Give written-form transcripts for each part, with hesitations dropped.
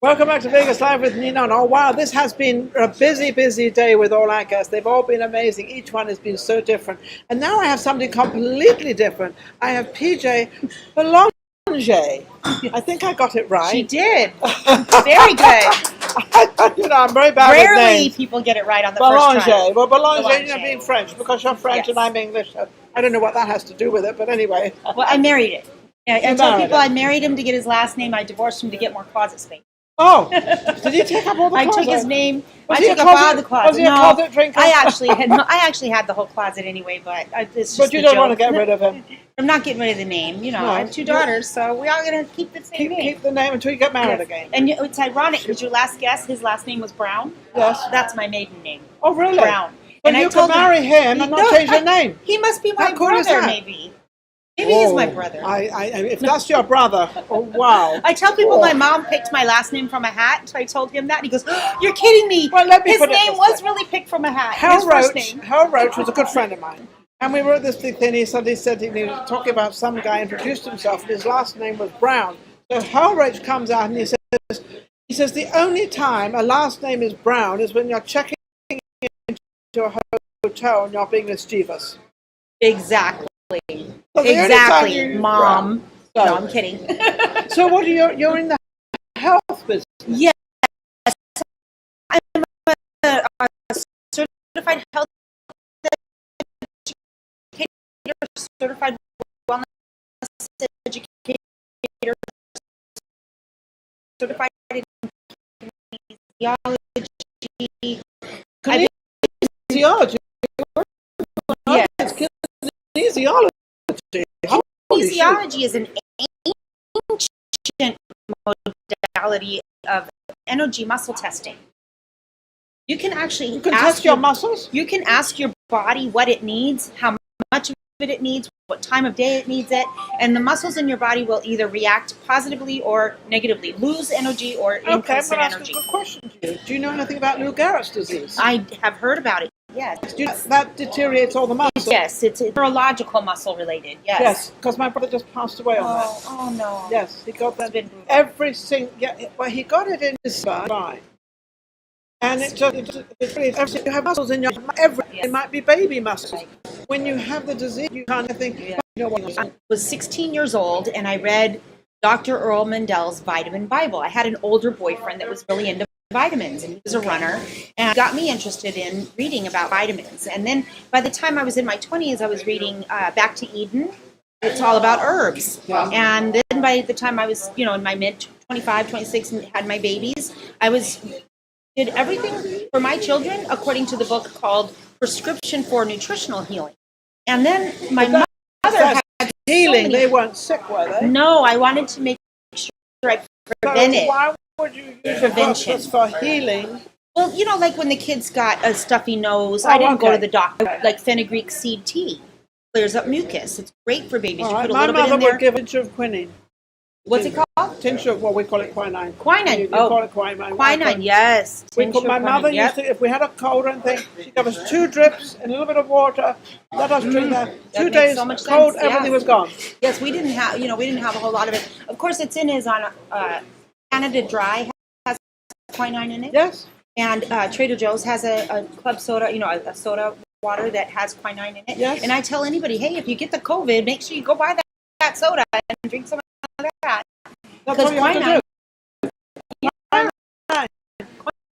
Welcome back to Vegas Live with Ninon. Oh wow, this has been a busy, busy day with all our guests. They've all been amazing. Each one has been so different. And now I have something completely different. I have PJ Belanger. I think I got it right. She did. Very good. I'm very bad with Rarely names. people get it right on the first try. Well, Belanger, Belanger. being French, because you're French Yes. and I'm English. I don't know what that has to do with it, but anyway. Well, I married it. I You tell married people it. I married him to get his last name. I divorced him to get more closet space. Oh, did he take up all the I closet? took his name. Was I he took a up closet- all the closet. was he a closet drinker? I actually had the whole closet anyway, but it's just But you a don't joke. want to get rid of him. I'm not getting rid of the name. You know, No. I have two daughters, so we are going to keep the same name. Keep the name until you get married Yes. again. And it's ironic because your last guess, his last name was Brown. Yes. That's my maiden name. Oh, really? Brown. But And I you told could marry him and not change your name. He must be my How cool is brother, that? maybe. Maybe he's my brother. If that's your brother, oh, wow. I tell people Oh. my mom picked my last name from a hat, so I told him that. And he goes, "You're kidding me." Well, let me his put it name this was way. really picked from a hat. Hal his first Roach, name. Hal Roach was a good friend of mine. And we wrote this big thing. He said he was talking about some guy introduced himself, and his last name was Brown. So Hal Roach comes out and he says the only time a last name is Brown is when you're checking into a hotel and you're being mischievous. Exactly. So the only time you- Mom. Yeah. No, I'm kidding. So what are you're in the health business? Yes. I'm a certified health educator, certified wellness educator, certified in kinesiology. Kinesiology? Yes. Kinesiology. Holy shit. Kinesiology is an ancient modality of energy muscle testing. You can actually You can test your muscles? You can ask your body what it needs, how much of it needs, what time of day it needs it, and the muscles in your body will either react positively or negatively, lose energy or Okay, I'm increase going in to ask a energy. good question to you. Do you know anything about Lou Gehrig's disease? I have heard about it. Yes. That deteriorates all the muscles. Yes, it's neurological muscle related. Yes. Yes, because my brother just passed away on that. Oh no. Yes, he got that. It's been brutal. Every single. Yeah, well, he got it in his spine, and it really. You have muscles in your Yes. It might be baby muscles. When you have the disease, you kind of think, you know what? I was 16 years old and I read Dr. Earl Mandel's Vitamin Bible. I had an older boyfriend that was really into vitamins, and he was a runner, and it got me interested in reading about vitamins. And then by the time I was in my 20s, I was reading Back to Eden. It's all about herbs. Yeah. And then by the time I was, in my mid 25, 26 and had my babies, did everything for my children according to the book called Prescription for Nutritional Healing. And then my mother had Healing. so many- They weren't sick, were they? No, I wanted to make sure I prevent So it. why would you use Prevention. herbs for healing? Well, like when the kids got a stuffy nose, I didn't go okay. to the doctor. Like fenugreek seed tea clears up mucus. It's great for babies. All You right. put a My little bit mother in there. would give a tincture of quinine. What's it called? Tincture of, well, we call it quinine. Quinine. You Oh, call it quinine. quinine. Yes. My mother used to, if we had a cold or anything, she'd give us 2 drips and a little bit of water, let us drink that. That 2 makes days so much cold, sense, everything yeah. was gone. Yes, we didn't have. We didn't have a whole lot of it. Of course, it's in his on Canada Dry has quinine in it. Yes. And Trader Joe's has a club soda, a soda water that has quinine in it. Yes. And I tell anybody, hey, if you get the COVID, make sure you go buy that soda and drink some of that. That's all you have to do.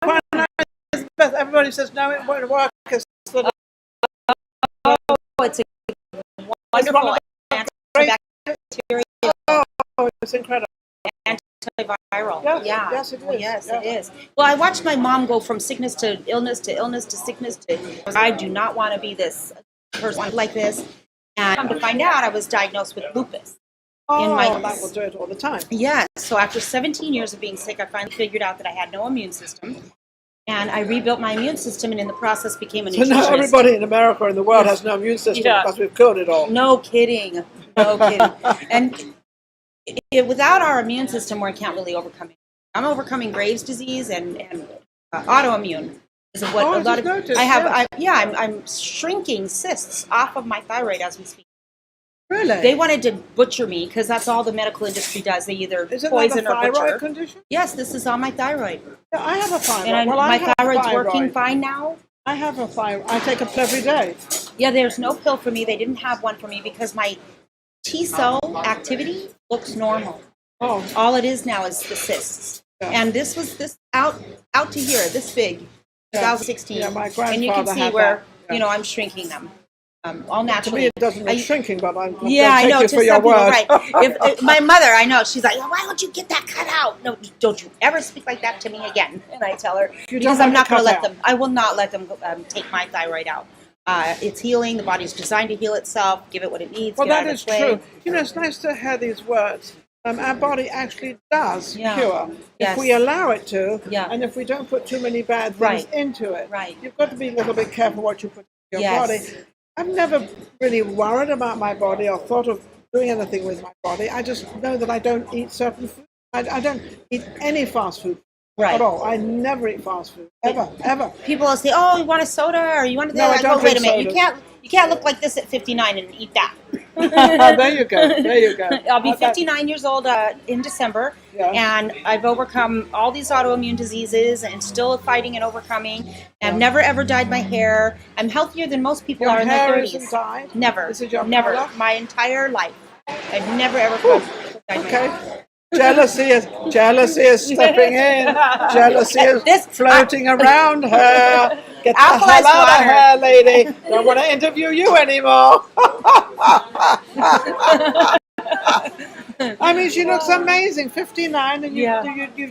Quinine is the best. Everybody says, no, it won't work. It's Oh, it's a wonderful antibacterial, oh, it's incredible. antiviral. Yes, Yeah. yes, it Well, is. yes, Yeah. it is. Well, I watched my mom go from sickness to illness to illness to sickness to. I do not want to be this person like this. And come to find out, I was diagnosed with lupus. Oh, my- that will do it all the time. Yes. So after 17 years of being sick, I finally figured out that I had no immune system. And I rebuilt my immune system and in the process became a So nutritionist. now everybody in America and the world has no immune system Yeah. because we've killed it all. No kidding. No kidding. And without our immune system, we can't really overcome it. I'm overcoming Graves' disease and autoimmune. Is what Oh, a I lot just of noticed, I have. yes. I'm shrinking cysts off of my thyroid as we speak. Really? They wanted to butcher me because that's all the medical industry does. They either Is it poison like a or butcher. thyroid condition? Yes, this is on my thyroid. Yeah, I have a thyroid. And well, my I have thyroid's thyroid. working fine now. I have a thyroid. I take it every day. Yeah, there's no pill for me. They didn't have one for me because my T cell activity looks normal. Oh. All it is now is the cysts. Yeah. And this was this out to here, this big, 2016. Yeah, my grandfather and you can see had where, that. Yeah. you know, I'm shrinking them. All To naturally. me, it doesn't look shrinking, but I'm Yeah, I take know. you To for your some people, word. right? If my mother, I know, she's like, "Why don't you get that cut out? No, don't you ever speak like that to me again." And I tell her because I'm not going to let them. I will not let them take my thyroid out. It's healing. The body's designed to heal itself. Give it what it needs. Well, get out that of is its way. true. You know, it's nice to hear these words. Our body actually does cure if we allow it to, and if we don't put too many bad things into it. Right. You've got to be a little bit careful what you put in your Yes. body. I've never really worried about my body or thought of doing anything with my body. I just know that I don't eat certain food. I don't eat any fast food at all. I never eat fast food, ever. People will say, "Oh, you want a soda or you want to?" No, I don't wait a drink minute. sodas. You can't look like this at 59 and eat that. There you go. I'll be 59 years old in December, and I've overcome all these autoimmune diseases and still fighting and overcoming. I've never ever dyed my hair. I'm healthier than most people are in their 30s. Isn't dyed? Never. This is your never. color? My entire life. I've never ever dyed my hair. Jealousy is stepping in. Jealousy is floating around her. Get the hell out of here, lady. Don't want to interview you anymore. I mean, she looks amazing. 59, and you've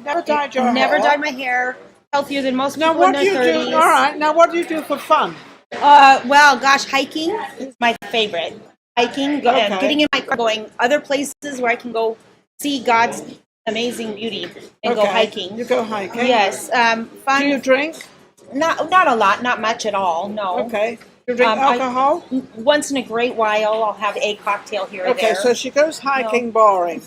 never dyed your hair. Never dyed my hair. Healthier than most Now, people in what their do 30s. you do? All right. Now, what do you do for fun? Well, gosh, hiking is my favorite. Hiking, and getting in my car, going other places where I can go see God's amazing beauty and go hiking. You go hiking? Yes. Fun. Do you drink? Not a lot, not much at all, no. Okay. You drink alcohol? Once in a great while, I'll have a cocktail here or there. Okay, so she goes hiking, boring.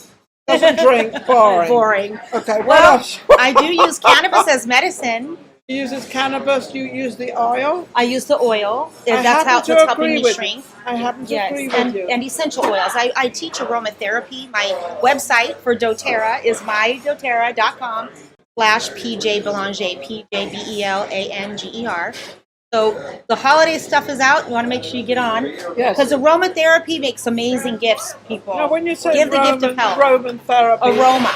Doesn't drink, boring. Boring. Okay, what well, else? I do use cannabis as medicine. She uses cannabis, you use the oil? I use the oil. That's helping me shrink. I happen to agree with you. And essential oils. I teach aromatherapy. My website for doTERRA is mydoTERRA.com/PJ Belanger, PJBELANGER. So the holiday stuff is out. You want to make sure you get on. Yes. Because aromatherapy makes amazing gifts, people. Now, when you say give the gift of health. Aromatherapy.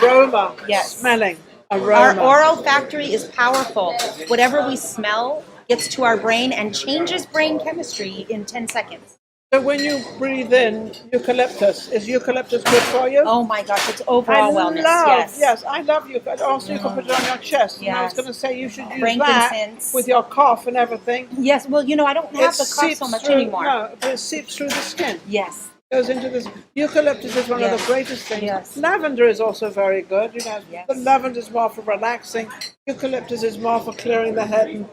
Aroma. Yes. Smelling. Aroma. Our oral factory is powerful. Whatever we smell gets to our brain and changes brain chemistry in 10 seconds. So when you breathe in eucalyptus, is eucalyptus good for you? Oh my gosh, it's overall wellness. Yes, I love eucalyptus. Also, you can put it on your chest. Yes. And I was going to say you should use frankincense that with your cough and everything. Yes, well, you know, I don't have the cough so much anymore. No, but it seeps through the skin. Yes. Goes into this. Eucalyptus is one of the greatest things. Yes. Lavender is also very good. You know, Yes. the lavender is more for relaxing. Eucalyptus is more for clearing the head. And,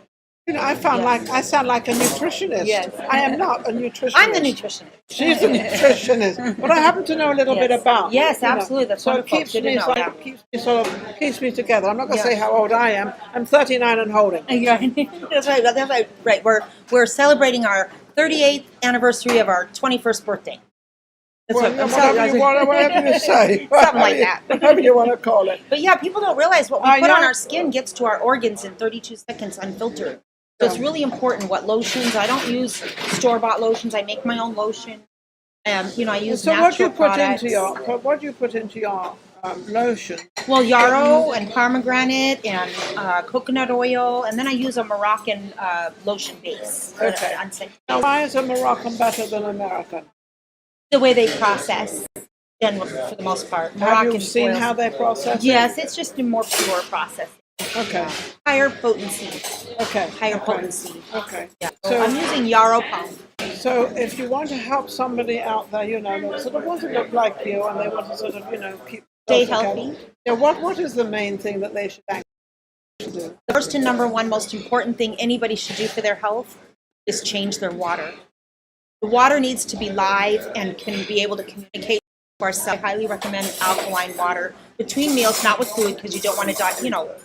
you know, I sound like a nutritionist. Yes. I am not a nutritionist. I'm the nutritionist. She's a nutritionist, but I happen to know a little bit about. Yes, absolutely. That's so wonderful. it keeps me together. I'm not going to say how old I am. I'm 39 and holding. That's right. That's right. We're celebrating our 38th anniversary of our 21st birthday. That's whatever you say. Something like that. Whatever you want to call it. But yeah, people don't realize what we put on our skin gets to our organs in 32 seconds unfiltered. So it's really important what lotions. I don't use store-bought lotions. I make my own lotion. You know, I use natural products. What do you put into your lotion? Well, yarrow and pomegranate and coconut oil, and then I use a Moroccan lotion base. Okay. Now, why is a Moroccan better than American? The way they process, generally, for the most part. Have you seen how they process? Yes, it's just a more pure process. Okay. Higher potency. Okay. Higher potency. Okay. Yeah. So I'm using yarrow pump. So if you want to help somebody out there, you know, that sort of want to look like you and they want to sort of, you know, stay healthy. Yeah. What is the main thing that they should actually do? The first and number one most important thing anybody should do for their health is change their water. The water needs to be live and can be able to communicate to ourselves. I highly recommend alkaline water between meals, not with food, because you don't want to,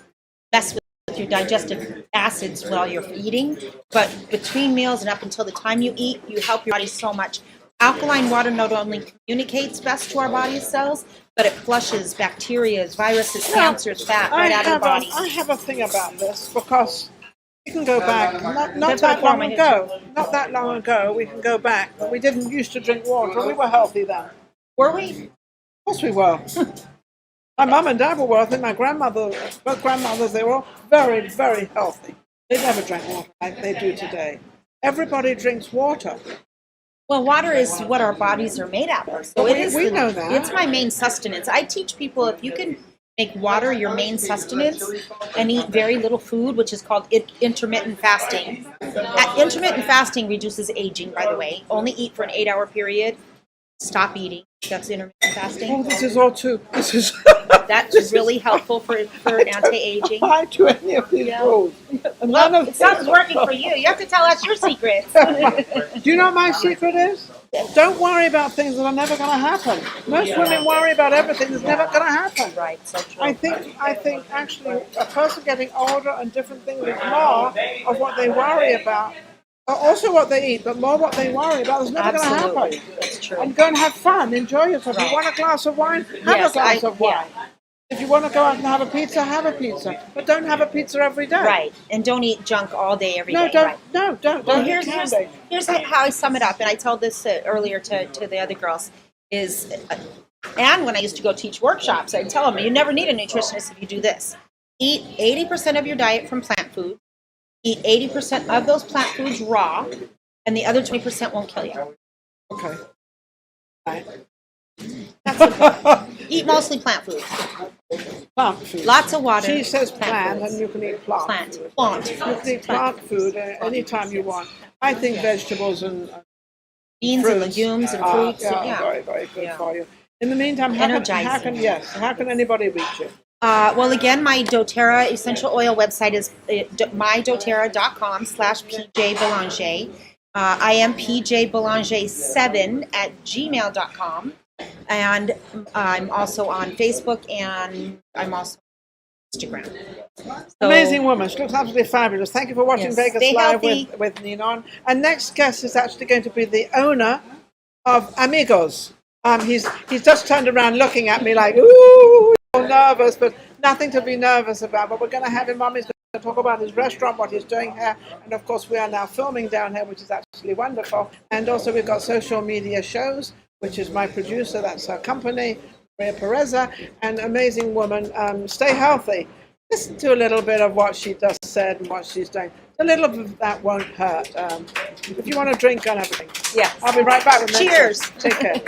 mess with your digestive acids while you're eating. But between meals and up until the time you eat, you help your body so much. Alkaline water not only communicates best to our body's cells, but it flushes bacteria, viruses, cancers, fat right out of the body. I have a thing about this because we can go back, not that long ago, we can go back, but we didn't used to drink water. We were healthy then. Were we? Of course we were. My mum and dad were wealthy. My grandmother, both grandmothers, they were all very, very healthy. They never drank water like they do today. Everybody drinks water. Well, water is what our bodies are made out of. So we know that. It's my main sustenance. I teach people if you can make water your main sustenance and eat very little food, which is called intermittent fasting. Intermittent fasting reduces aging, by the way. Only eat for an 8-hour period. Stop eating. That's intermittent fasting. Oh, this is all too. That's really helpful for anti-aging. Apply to any of these rules. Well, it sounds working for you. You have to tell us your secrets. Do you know what my secret is? Don't worry about things that are never going to happen. Most women worry about everything that's never going to happen. Right, so true. I think actually a person getting older and different things is more of what they worry about. Also what they eat, but more what they worry about. It's never going to happen. That's true. And go and have fun, enjoy yourself. If you want a glass of wine, have a glass of wine. If you want to go out and have a pizza, but don't have a pizza every day. Right, and don't eat junk all day every day. Don't. Well, here's how I sum it up, and I told this earlier to the other girls, and when I used to go teach workshops, I'd tell them, you never need a nutritionist if you do this. Eat 80% of your diet from plant food. Eat 80% of those plant foods raw, and the other 20% won't kill you. Okay. Right. Eat mostly plant food. Plant food. Lots of water. She says plant, and you can eat plant. Plant. You can eat plant food anytime you want. I think vegetables and beans fruits and legumes and fruits. Very, very good for you. In the meantime, how can anybody reach you? Well, again, my doTERRA essential oil website is mydoterra.com/PJ Belanger. I am PJ Belanger7@gmail.com. And I'm also on Facebook, and I'm also on Instagram. So, amazing woman. She looks absolutely fabulous. Thank you for watching Vegas Live with Ninon. And next guest is actually going to be the owner of Amigos. He's just turned around looking at me like, ooh, so nervous, but nothing to be nervous about. But we're going to have him on. He's going to talk about his restaurant, what he's doing here. And of course, we are now filming down here, which is absolutely wonderful. And also we've got social media shows, which is my producer. That's her company, Pureza, an amazing woman. Stay healthy. Listen to a little bit of what she just said and what she's doing. A little bit of that won't hurt. If you want to drink, go and have a drink. Yes. I'll be right back with Cheers. Take care.